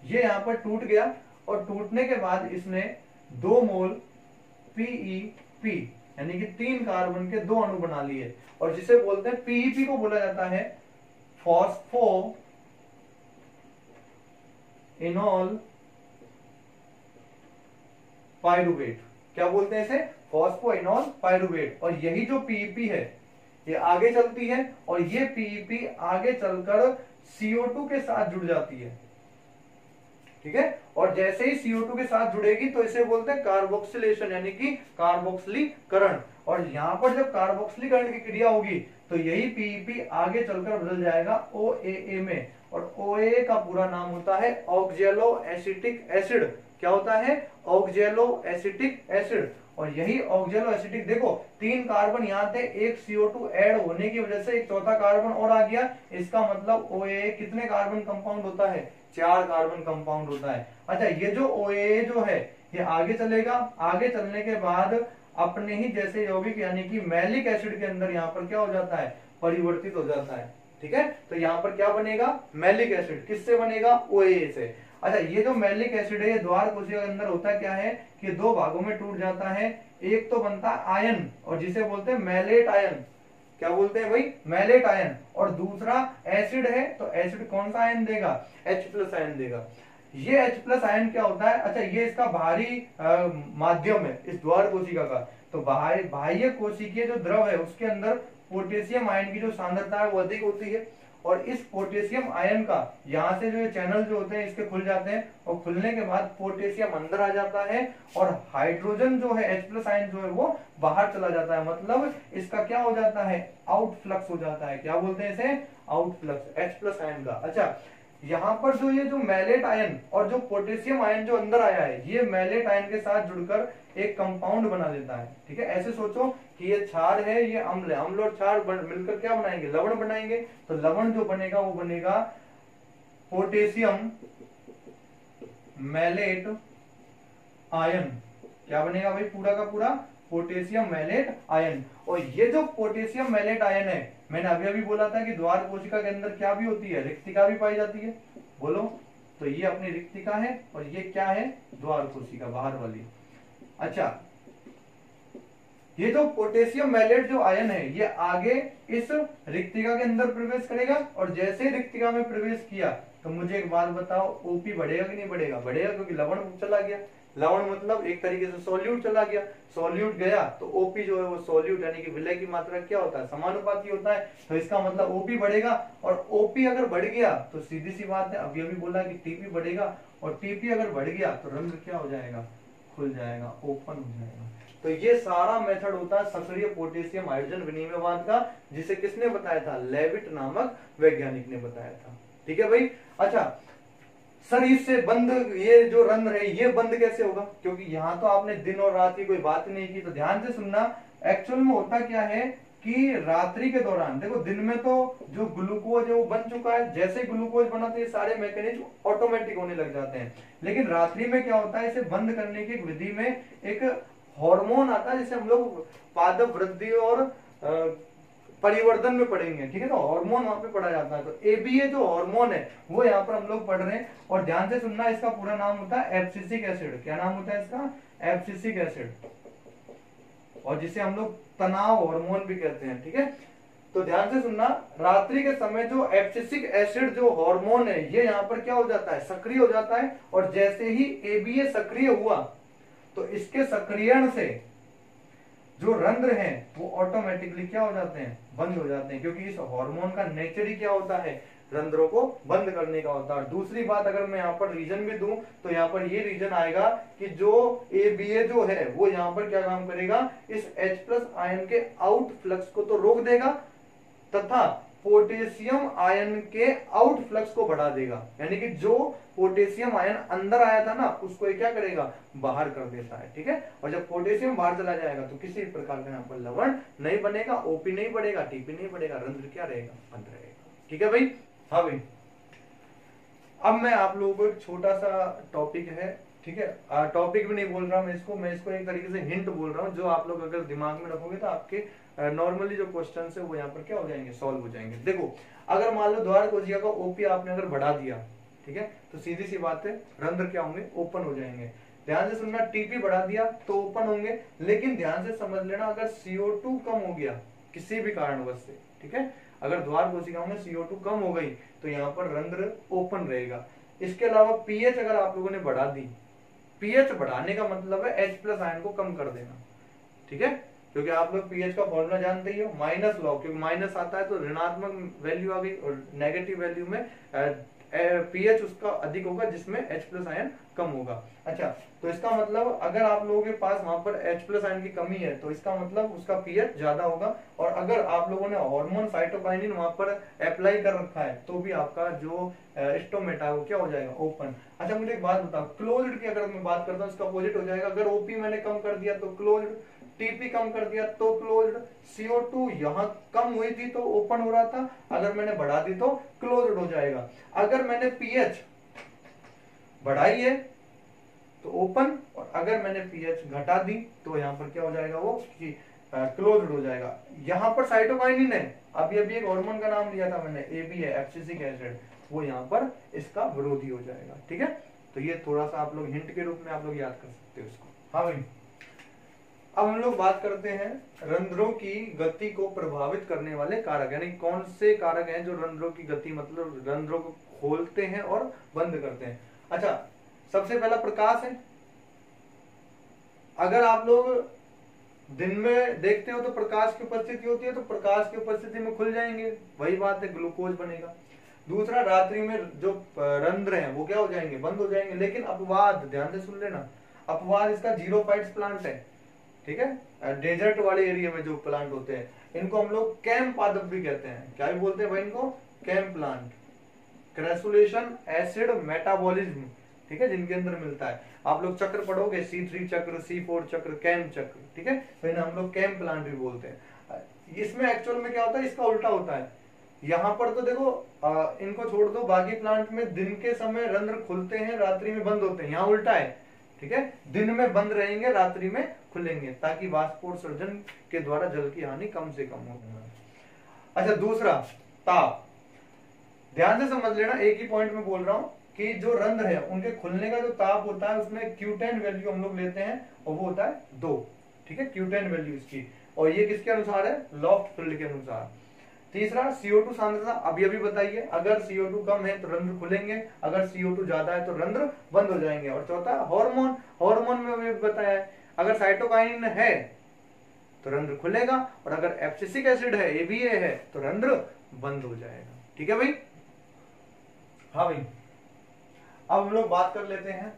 ये यहां पर टूट गया, और टूटने के बाद इसने 2 मोल पीईपी यानी कि 3 कार्बन के 2 अणु बना लिए, और जिसे बोलते हैं पीईपी को बोला जाता है फॉस्फो इनोल पाइरुवेट। क्या बोलते हैं इसे, फॉस्फो इनोल पाइरुवेट। और यही जो पीईपी है ये आगे चलती है, और ये पीईपी आगे चलकर CO2 के साथ जुड़ जाती है। ठीक है, और जैसे ही CO2 के साथ जुड़ेगी तो इसे बोलते हैं कार्बोक्सिलेशन यानी कि कार्बोक्सिलीकरण। और यहां पर जब कार्बोक्सिलीकरण की क्रिया होगी तो यही पीईपी आगे चलकर बदल जाएगा OAA में, और OAA का पूरा नाम होता है ऑक्जेलो एसिटिक एसिड। क्या होता है, ऑक्जेलो एसिटिक एसिड। और यही ऑक्जेलो एसिटिक, देखो 3 कार्बन यहाँ थे, एक CO2 ऐड होने की वजह से एक चौथा कार्बन और आ गया, इसका मतलब OAA कितने कार्बन कंपाउंड होता है, 4 कार्बन कंपाउंड होता है। अच्छा ये जो OAA जो है ये आगे चलेगा, आगे चलने के बाद अपने ही जैसे यौगिक यानी कि मैलिक एसिड के अंदर यहाँ पर क्या हो जाता है, परिवर्तित हो जाता है। ठीक है, तो यहाँ पर क्या बनेगा, मैलिक एसिड। किससे बनेगा, OAA से। अच्छा ये जो मैलिक एसिड है ये द्वार कोशिका के अंदर होता क्या है कि 2 भागों में टूट जाता है। एक तो बनता है आयन, और जिसे बोलते हैं मैलेट आयन। क्या बोलते हैं भाई, मैलेट आयन। और दूसरा एसिड है, तो एसिड कौन सा आयन देगा, H+ आयन देगा। ये H+ आयन क्या होता है, अच्छा ये इसका बाहरी माध्यम है इस द्वार कोशिका का। तो बाह्य कोशिकीय जो द्रव है उसके अंदर पोटेशियम आयन की जो सांद्रता है वो अधिक होती है, और इस पोटेशियम आयन का यहाँ से जो ये चैनल जो होते हैं इसके खुल जाते हैं, और खुलने के बाद पोटेशियम अंदर आ जाता है और हाइड्रोजन जो है H+ आयन जो है वो बाहर चला जाता है। मतलब इसका क्या हो जाता है, आउटफ्लक्स हो जाता है। क्या बोलते हैं इसे, आउटफ्लक्स H+ आयन का। अच्छा, यहाँ पर जो ये जो मैलेट आयन और जो पोटेशियम आयन जो अंदर आया है, ये मैलेट आयन के साथ जुड़कर एक कंपाउंड बना देता है। ठीक है, ऐसे सोचो कि ये क्षार है, ये अम्ल है, अम्ल और क्षार मिलकर क्या बनाएंगे, लवण बनाएंगे। तो लवण जो बनेगा वो बनेगा पोटेशियम मैलेट आयन। क्या बनेगा भाई, पूरा का पूरा पोटेशियम मैलेट आयन। और ये जो पोटेशियम मैलेट आयन है, मैंने अभी अभी बोला था कि द्वार कोशिका के अंदर क्या भी होती है, रिक्तिका भी पाई जाती है। बोलो, तो ये अपनी रिक्तिका है और ये क्या है, द्वार कोशिका बाहर वाली। अच्छा, ये जो पोटेशियम मैलेट जो आयन है, ये आगे इस रिक्तिका के अंदर प्रवेश करेगा, और जैसे रिक्तिका में प्रवेश किया तो मुझे एक बात बताओ, ओपी बढ़ेगा कि नहीं बढ़ेगा, बढ़ेगा, क्योंकि लवण चला गया। लवण मतलब एक तरीके से सॉल्यूट चला गया, सॉल्यूट गया तो ओपी जो है वो सॉल्यूट यानी कि विलय की मात्रा क्या होता है, समानुपाती होता है। तो इसका मतलब ओपी बढ़ेगा, और ओपी अगर बढ़ गया तो सीधी सी बात है, अभी अभी बोला कि टीपी बढ़ेगा, और टीपी अगर बढ़ गया तो रंध्र क्या हो जाएगा, खुल जाएगा, ओपन हो जाएगा। तो ये सारा मेथड होता है सक्रिय पोटेशियम हाइड्रोजन विनिमयवाद का, जिसे किसने बताया था, लेविट नामक वैज्ञानिक ने बताया था। ठीक है भाई। अच्छा सर, इससे बंद, ये जो रंध्र है ये बंद कैसे होगा, क्योंकि यहाँ तो आपने दिन और रात की कोई बात नहीं की। तो ध्यान से सुनना, एक्चुअल में होता क्या है कि रात्रि के दौरान देखो, दिन में तो जो ग्लूकोज है वो बन चुका है, जैसे ग्लूकोज बना तो ये सारे मैकेनिज्म ऑटोमेटिक होने लग जाते हैं। लेकिन रात्रि में क्या होता है, इसे बंद करने की विधि में एक हार्मोन आता है, जिसे हम लोग पादप वृद्धि और परिवर्तन में पढ़ेंगे। ठीक है, तो हार्मोन वहां पे पढ़ा जाता है। तो एबीए जो हार्मोन है वो यहाँ पर हम लोग पढ़ रहे हैं। और ध्यान से सुनना, इसका पूरा नाम होता है एब्सिसिक एसिड। क्या नाम होता है इसका, एब्सिसिक एसिड, और जिसे हम लोग तनाव हार्मोन भी कहते हैं। ठीक है, तो ध्यान से सुनना, रात्रि के समय जो एब्सिसिक एसिड जो हार्मोन है ये यहाँ पर क्या हो जाता है, सक्रिय हो जाता है। और जैसे ही एबीए सक्रिय हुआ तो इसके सक्रियण से जो रंध्र हैं वो ऑटोमेटिकली क्या हो जाते हैं, बंद हो जाते हैं, क्योंकि इस हार्मोन का नेचर ही क्या होता है, रंध्रों को बंद करने का होता है। और दूसरी बात, अगर मैं यहाँ पर रीजन भी दूं तो यहाँ पर ये रीजन आएगा कि जो एबीए जो है वो यहाँ पर क्या काम करेगा, इस H+ आयन के आउट फ्लक्स को तो रोक देगा, तथा पोटेशियम आयन के आउट फ्लक्स को बढ़ा देगा। यानी कि जो पोटेशियम आयन अंदर आया था ना, उसको ये क्या करेगा, बाहर कर देता है। ठीक है, और जब पोटेशियम बाहर चला जाएगा तो किसी प्रकार का यहाँ पर लवण नहीं बनेगा, ओपी नहीं बढ़ेगा, टीपी नहीं बढ़ेगा, रंध्र क्या रहेगा, बंद रहेगा। ठीक है भाई। हाँ भाई, अब मैं आप लोगों को एक छोटा सा टॉपिक है, ठीक है, टॉपिक भी नहीं बोल रहा मैं इसको एक तरीके से हिंट बोल रहा हूँ, जो आप लोग अगर दिमाग में रखोगे तो आपके नॉर्मली जो क्वेश्चन है वो यहाँ पर क्या हो जाएंगे, सॉल्व हो जाएंगे। देखो, अगर मान लो द्वार कोशिका का ओपी आपने अगर बढ़ा दिया, ठीक है, तो सीधी सी बात है, रंध्र क्या होंगे, ओपन हो जाएंगे। ध्यान से सुनना, टीपी बढ़ा दिया तो ओपन होंगे, लेकिन ध्यान से समझ लेना, अगर CO2 कम हो गया किसी भी कारणवश से, ठीक है, अगर द्वार कोशिकाओं में CO2 कम हो गई तो यहाँ पर रंध्र ओपन रहेगा। इसके अलावा पीएच अगर आप लोगों ने बढ़ा दी, पीएच बढ़ाने का मतलब है H+ आयन को कम कर देना। ठीक है, क्योंकि आप लोग पीएच का फॉर्मूला जानते ही हो, माइनस लॉ, क्योंकि माइनस आता है तो ऋणात्मक वैल्यू आ गई, और नेगेटिव वैल्यू में पीएच उसका अधिक होगा जिसमें H+ आयन कम होगा। अच्छा, तो इसका मतलब अगर आप लोगों के पास वहां पर H+ आयन की कमी है तो इसका मतलब उसका पीएच ज्यादा होगा। और अगर आप लोगों ने हार्मोन साइटोकाइनिन वहां पर अप्लाई कर रखा है तो भी आपका जो स्टोमेटा वो क्या हो जाएगा, ओपन। अच्छा, मुझे एक बात बताओ, क्लोज्ड की अगर मैं बात करता हूँ इसका अपोजिट हो जाएगा। अगर ओपी मैंने कम कर दिया तो क्लोज्ड, टीपी कम कर दिया तो क्लोज्ड, CO2 यहाँ कम हुई थी तो ओपन हो रहा था, अगर मैंने बढ़ा दी तो क्लोज्ड हो जाएगा। अगर मैंने पीएच बढ़ाई है तो ओपन, और अगर मैंने पीएच घटा दी तो यहाँ पर क्या हो जाएगा, वो क्लोज्ड हो जाएगा। यहाँ पर साइटोकाइनिन है, अभी अभी एक हार्मोन का नाम लिया था मैंने, एबी है, एब्सिसिक एसिड, वो यहाँ पर इसका विरोधी हो जाएगा। ठीक है, तो ये थोड़ा सा आप लोग हिंट के रूप में आप लोग याद कर सकते हो इसको। हाँ भाई, अब हम लोग बात करते हैं रंध्रों की गति को प्रभावित करने वाले कारक, यानी कौन से कारक हैं जो रंध्रों की गति, मतलब रंध्रों को खोलते हैं और बंद करते हैं। अच्छा, सबसे पहला प्रकाश है। अगर आप लोग दिन में देखते हो तो प्रकाश की उपस्थिति होती है, तो प्रकाश की उपस्थिति में खुल जाएंगे, वही बात है, ग्लूकोज बनेगा। दूसरा, रात्रि में जो रंध्र हैं वो क्या हो जाएंगे, बंद हो जाएंगे। लेकिन अपवाद, ध्यान से सुन लेना, अपवाद इसका जीरोफाइट्स प्लांट है, ठीक है, डेजर्ट वाले एरिया में जो प्लांट होते हैं इनको हम लोग कैंप पादप भी कहते हैं। क्या भी बोलते हैं भाई इनको, कैंप प्लांट। क्रैसुलेशन एसिड मेटाबॉलिज्म, ठीक है, जिनके अंदर मिलता है। आप लोग चक्र पढ़ोगे, C3 चक्र, C4 चक्र, कैंप चक्र, ठीक है, तो इन्हें हम लोग कैंप प्लांट भी बोलते हैं। इसमें एक्चुअल में क्या होता है, इसका उल्टा होता है। यहाँ पर तो देखो इनको छोड़ दो, बाकी प्लांट में दिन के समय रंध्र खुलते हैं, रात्रि में बंद होते हैं। यहाँ उल्टा है, ठीक है, दिन में बंद रहेंगे, रात्रि में खुलेंगे, ताकि वाष्पोत्सर्जन के द्वारा जल की हानि कम से कम हो। अच्छा, दूसरा, ताप। ध्यान से समझ लेना, एक ही पॉइंट में बोल रहा हूं कि जो रंध्र है उनके खुलने का जो ताप होता है उसमें Q10 वैल्यू हम लोग लेते हैं और वो होता है 2, ठीक है, Q10 वैल्यू इसकी। और ये किसके अनुसार है, लॉफ्ट फील्ड के अनुसार। तीसरा, CO2 सांद्रता। अभी बताइए, अगर CO2 कम है तो रंध्र खुलेंगे, अगर CO2 ज्यादा है तो रंध्र बंद हो जाएंगे। और चौथा, हार्मोन। हार्मोन में अभी बताया है, अगर साइटोकाइन है तो रंध्र खुलेगा, और अगर एब्सिसिक एसिड है, ABA है, तो रंध्र बंद हो जाएगा। ठीक है भाई। हाँ भाई, अब हम लोग बात कर लेते हैं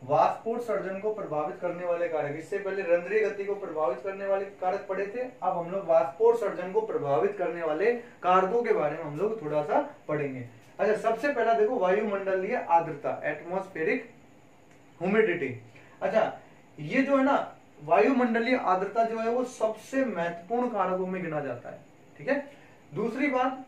वाष्पोत्सर्जन को प्रभावित करने वाले कारक। इससे पहले रंध्रीय गति को प्रभावित करने वाले कारक पढ़े थे, अब हम लोग वाष्पोत्सर्जन को प्रभावित करने वाले कारकों के बारे में हम लोग थोड़ा सा पढ़ेंगे। अच्छा, सबसे पहला देखो, वायुमंडलीय आर्द्रता, एटमॉस्फेरिक ह्यूमिडिटी। अच्छा, ये जो है ना, वायुमंडलीय आर्द्रता जो है वो सबसे महत्वपूर्ण कारकों में गिना जाता है, ठीक है। दूसरी बात,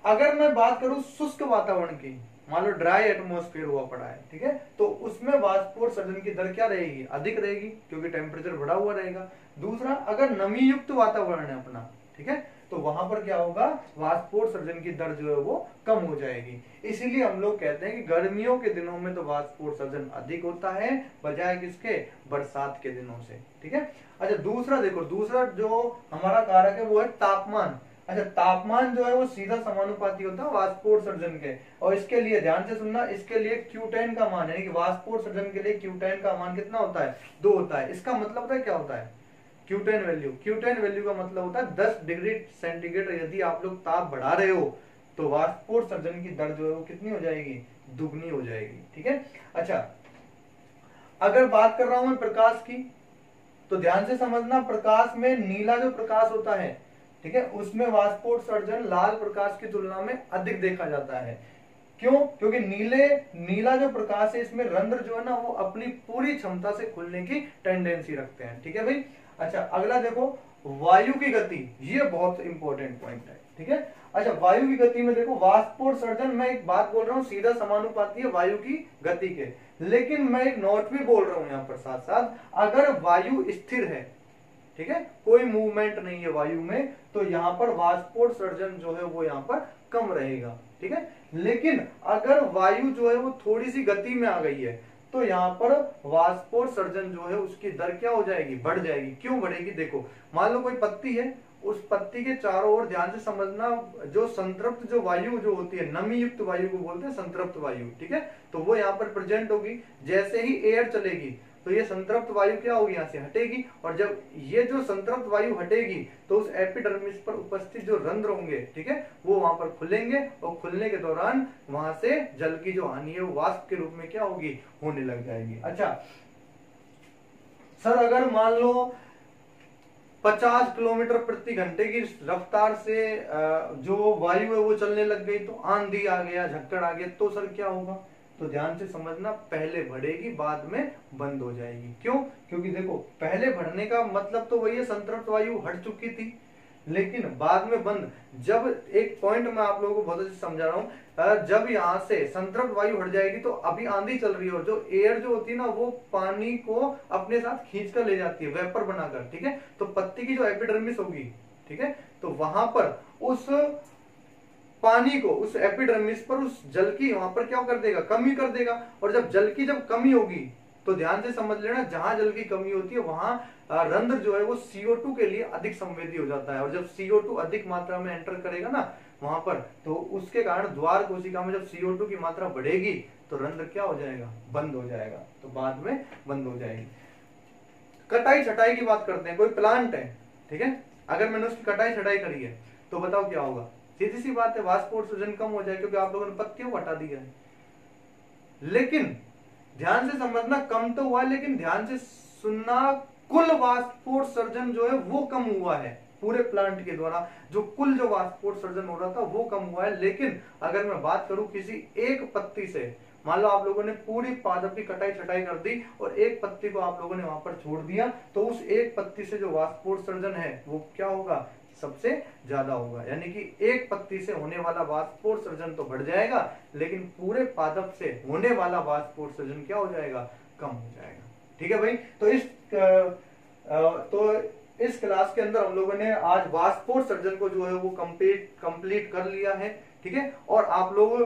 अगर मैं बात करूं शुष्क वातावरण की, मान लो ड्राई एटमॉस्फेयर हुआ पड़ा है, ठीक है, तो उसमें वाष्पोत्सर्जन की दर क्या रहेगी, अधिक रहेगी, क्योंकि टेम्परेचर बढ़ा हुआ रहेगा। दूसरा, अगर नमी युक्त वातावरण है अपना, ठीक है, तो वहां पर क्या होगा, वाष्पोत्सर्जन की दर जो है वो कम हो जाएगी। इसीलिए हम लोग कहते हैं कि गर्मियों के दिनों में तो वाष्पोत्सर्जन अधिक होता है बजाय किसके, बरसात के दिनों से, ठीक है। अच्छा, दूसरा देखो, दूसरा जो हमारा कारक है वो है तापमान। अच्छा, तापमान जो है वो सीधा समानुपाती होता है वाष्पोत्सर्जन के, और इसके लिए ध्यान से सुनना, इसके लिए Q10 का मान, यानी कि वाष्पोत्सर्जन के लिए Q10 का मान कितना होता है, 2 होता है। इसका मतलब पता है क्या होता है, Q10 वैल्यू। Q10 वैल्यू का मतलब होता है 10 डिग्री सेंटीग्रेड यदि आप लोग ताप बढ़ा रहे हो तो वाष्पोत्सर्जन की दर जो है वो कितनी हो जाएगी, दुगनी हो जाएगी, ठीक है। अच्छा, अगर बात कर रहा हूं मैं प्रकाश की, तो ध्यान से समझना, प्रकाश में नीला जो प्रकाश होता है, ठीक है, उसमें वाष्पोत्सर्जन लाल प्रकाश की तुलना में अधिक देखा जाता है। क्यों, क्योंकि नीला जो प्रकाश है इसमें रंध्र जो है ना वो अपनी पूरी क्षमता से खुलने की टेंडेंसी रखते हैं, ठीक है भाई। अच्छा, अगला देखो, वायु की गति, ये बहुत इंपॉर्टेंट पॉइंट है, ठीक है। अच्छा, वायु की गति में देखो, वाष्पोत्सर्जन, मैं एक बात बोल रहा हूँ सीधा समानुपाती है वायु की गति के, लेकिन मैं एक नोट भी बोल रहा हूं यहाँ पर साथ साथ, अगर वायु स्थिर है, ठीक है, कोई मूवमेंट नहीं है वायु में, तो यहाँ पर वाष्पोत्सर्जन जो है वो यहाँ पर कम रहेगा, ठीक है। लेकिन अगर वायु जो है वो थोड़ी सी गति में आ गई है तो यहाँ पर वाष्पोत्सर्जन जो है उसकी दर क्या हो जाएगी, बढ़ जाएगी। क्यों बढ़ेगी, देखो, मान लो कोई पत्ती है, उस पत्ती के चारों ओर ध्यान से समझना, जो संतृप्त जो वायु जो होती है, नमी युक्त वायु को बोलते हैं संतृप्त वायु, ठीक है, तो वो यहाँ पर प्रेजेंट होगी। जैसे ही एयर चलेगी तो ये संतृप्त वायु क्या होगी, यहाँ से हटेगी, और जब ये जो संतृप्त वायु हटेगी तो उस एपिडर्मिस पर उपस्थित जो रंध्र होंगे, ठीक है, वो वहां पर खुलेंगे, और खुलने के दौरान वहां से जल की जो हानि है वो वाष्प के रूप में क्या होगी, होने लग जाएगी। अच्छा सर, अगर मान लो 50 किलोमीटर प्रति घंटे की रफ्तार से जो वायु है वो चलने लग गई, तो आंधी आ गया, झक्कड़ आ गया, तो सर क्या होगा, तो ध्यान से समझना, पहले बढ़ेगी बाद में बंद हो जाएगी। क्यों, क्योंकि देखो, पहले बढ़ने का मतलब तो वही है, संतृप्त वायु हट चुकी थी, लेकिन बाद में बंद। जब एक पॉइंट मैं आप लोगों को बहुत अच्छे समझा रहा हूं, जब यहाँ से संतृप्त वायु हट जाएगी तो अभी आंधी चल रही है, और जो एयर जो होती है ना वो पानी को अपने साथ खींच कर ले जाती है, वेपर बनाकर, ठीक है। तो पत्ती की जो एपिडर्मिस होगी, ठीक है, तो वहां पर उस पानी को, उस एपिडर्मिस पर उस जल की वहां पर क्या कर देगा, कमी कर देगा। और जब जल की जब कमी होगी तो ध्यान से समझ लेना, जहां जल की कमी होती है वहां रंध्र जो है वो CO2 के लिए अधिक संवेदी हो जाता है, और जब CO2 अधिक मात्रा में एंटर करेगा ना वहां पर, तो उसके कारण द्वार कोशिका में जब CO2 की मात्रा बढ़ेगी तो रंध्र क्या हो जाएगा, बंद हो जाएगा, तो बाद में बंद हो जाएगी। कटाई छटाई की बात करते हैं, कोई प्लांट है, ठीक है, अगर मैंने उसकी कटाई छटाई करी है तो बताओ क्या होगा, सीधी सी बात है, वाष्पोत्सर्जन कम हो जाए क्योंकि आप लोगों ने पत्तियों को हटा दिया है। लेकिन ध्यान से समझना, कम तो हुआ है लेकिन ध्यान से सुनना, कुल वाष्पोत्सर्जन जो है वो कम हुआ है पूरे प्लांट के द्वारा। जो कुल जो वाष्पोत्सर्जन हो रहा था वो कम हुआ है। लेकिन अगर मैं बात करूं किसी एक पत्ती से, मान लो आप लोगों ने पूरी पादप की कटाई छटाई कर दी और एक पत्ती को आप लोगों ने वहां पर छोड़ दिया, तो उस एक पत्ती से जो वाष्पोत्सर्जन है वो क्या होगा, सबसे ज्यादा होगा। यानी कि एक पत्ती से होने वाला वाष्पोत्सर्जन तो बढ़ जाएगा, लेकिन पूरे पादप से होने वाला वाष्पोत्सर्जन क्या हो जाएगा, कम हो जाएगा। ठीक है भाई, तो इस क्लास के अंदर हम लोगों ने आज वाष्पोत्सर्जन को जो है वो कंप्लीट कर लिया है। ठीक है, और आप लोग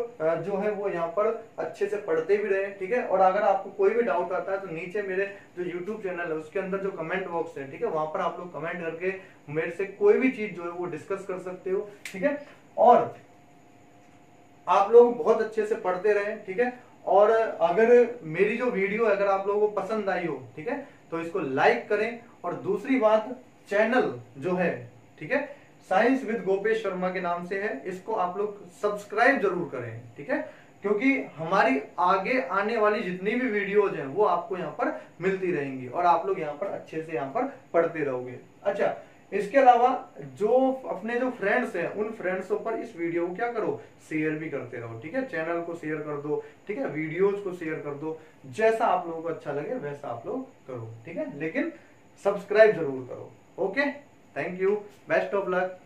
जो है वो यहाँ पर अच्छे से पढ़ते भी रहे। ठीक है, और अगर आपको कोई भी डाउट आता है तो नीचे मेरे जो YouTube चैनल है उसके अंदर जो कमेंट बॉक्स है, ठीक है, वहां पर आप लोग कमेंट करके मेरे से कोई भी चीज जो है वो डिस्कस कर सकते हो। ठीक है, और आप लोग बहुत अच्छे से पढ़ते रहे। ठीक है, और अगर मेरी जो वीडियो अगर आप लोगों को पसंद आई हो, ठीक है, तो इसको लाइक करें। और दूसरी बात, चैनल जो है, ठीक है, साइंस विद गोपेश शर्मा के नाम से है, इसको आप लोग सब्सक्राइब जरूर करें। ठीक है, क्योंकि हमारी आगे आने वाली जितनी भी वीडियोज हैं वो आपको यहाँ पर मिलती रहेंगी और आप लोग यहाँ पर अच्छे से यहाँ पर पढ़ते रहोगे। अच्छा, इसके अलावा जो अपने जो फ्रेंड्स हैं उन फ्रेंड्सों पर इस वीडियो को क्या करो, शेयर भी करते रहो। ठीक है, चैनल को शेयर कर दो, ठीक है, वीडियोज को शेयर कर दो, जैसा आप लोगों को अच्छा लगे वैसा आप लोग करो। ठीक है, लेकिन सब्सक्राइब जरूर करो। Okay, thank you, best of luck.